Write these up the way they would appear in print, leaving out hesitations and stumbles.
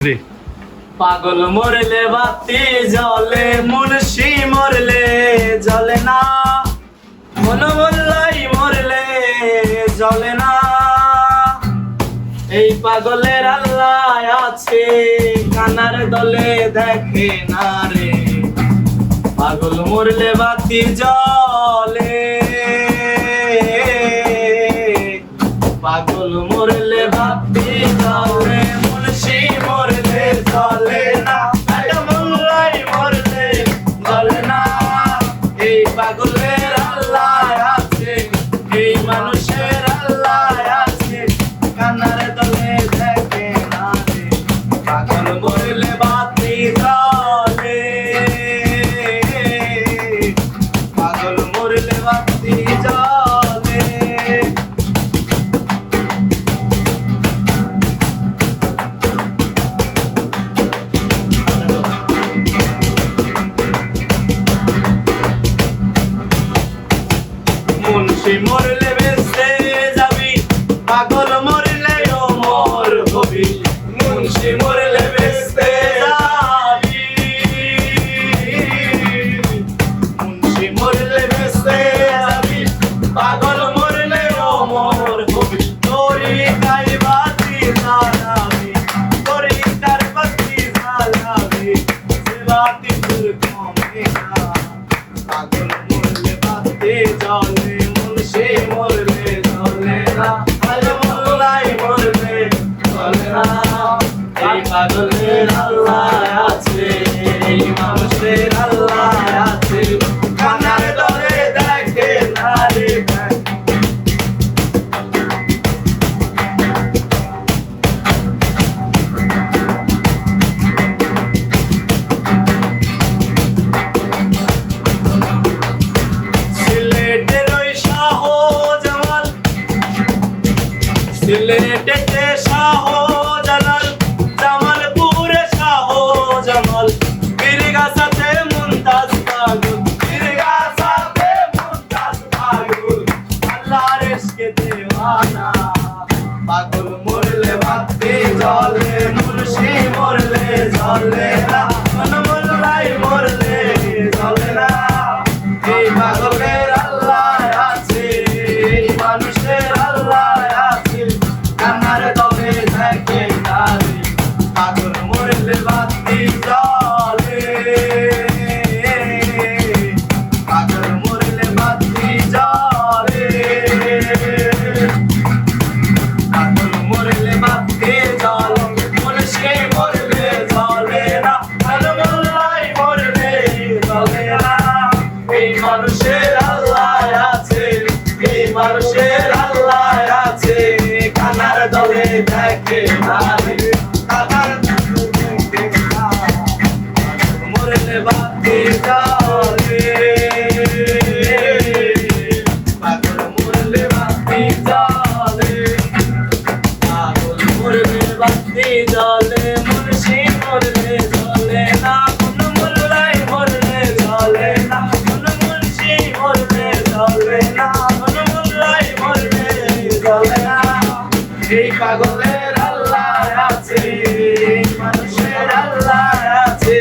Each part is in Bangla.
জি। পাগল মরলে বাতি জ্বলে, মুনশি মরলে জ্বলে না, মন মোল্লাই মরলে জ্বলে না। এই পাগলের আল্লাহ আছে, কানার দলে দেখে না রে। পাগল মরলে বাতি জ্বলে, পাগল মরলে বাতি জ্বলে, মুনশি মরলে জ্বলে না, মোল্লাই মরলে জ্বলে না। এই পাগলের আল্লাহ আছে, এই মানুষের আল্লাহ আছে, কানার দলে দেখে না রে। পাগল মরলে বাতি জ্বলে, পাগল মরলে বাতি জ্বলে। মুনশি মরলে বেঁচে যাবি, পাগল মরলে অমর হবি। মুনশি মরলে বেঁচে যাবি, মুনশি মরলে বেঁচে যাবি, পাগল মরলে অমর হবি। তোরি গাই বাতি জ্বালাবি, তোরি তার বাতি জ্বালাবি, সে বাতি তোর কমে না। পাগল মরলে বাতি জ্বলে, মুনশি মরলে জ্বলে না, মোল্লাই মরলে জ্বলে না। এই পাগলের আল্লাহ আছে, এই মানুষের আল্লাহ আছে, কানার দলে দেখে না রে। সিলেটের ওই শাহজালাল, সিলেটেতে শাহজালাল, জামালপুরে শাহজামাল, বীরগাছাতে মুমতাজ পাগল, বীরগাছাতে মুমতাজ পাগল, আল্লাহর ইশকে দেওয়ানা। পাগল মরলে বাতি জ্বলে, মুনশি মরলে জ্বলে না, মন মোল্লাই মরলে জ্বলে না। এই পাগলের আল্লাহ আছে, এই মানুষের আল্লাহ আছে, কানার দলে দেখে না রে। পাগল মরলে বাতি জ্বলে, পাগল মরলে বাতি জ্বলে, পাগল মরলে বাতি জ্বলে, মুনশি মরলে জ্বলে না, মোল্লাই মরলে জ্বলে না। এই মানুষের আল্লাহ আছে, এই মানুষের আল্লাহ আছে, কানার দলে দেখে না রে, কানার দলে দেখে না। পাগল মরলে বাতি জ্বলে, পাগল মরলে বাতি জ্বলে, পাগল মরলে বাতি জ্বলে, মুনশি মরলে জ্বলে না, মন মোল্লাই মরলে জ্বলে না, মন মুনশি মরলে জ্বলে না, মন মোল্লাই মরলে জ্বলে না। এই পাগলের আল্লাহ আছে, এই মানুষের আল্লাহ আছে,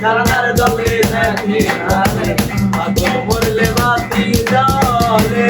কানার দলে দেখে না রে। পাগল মরলে বাতি জ্বলে।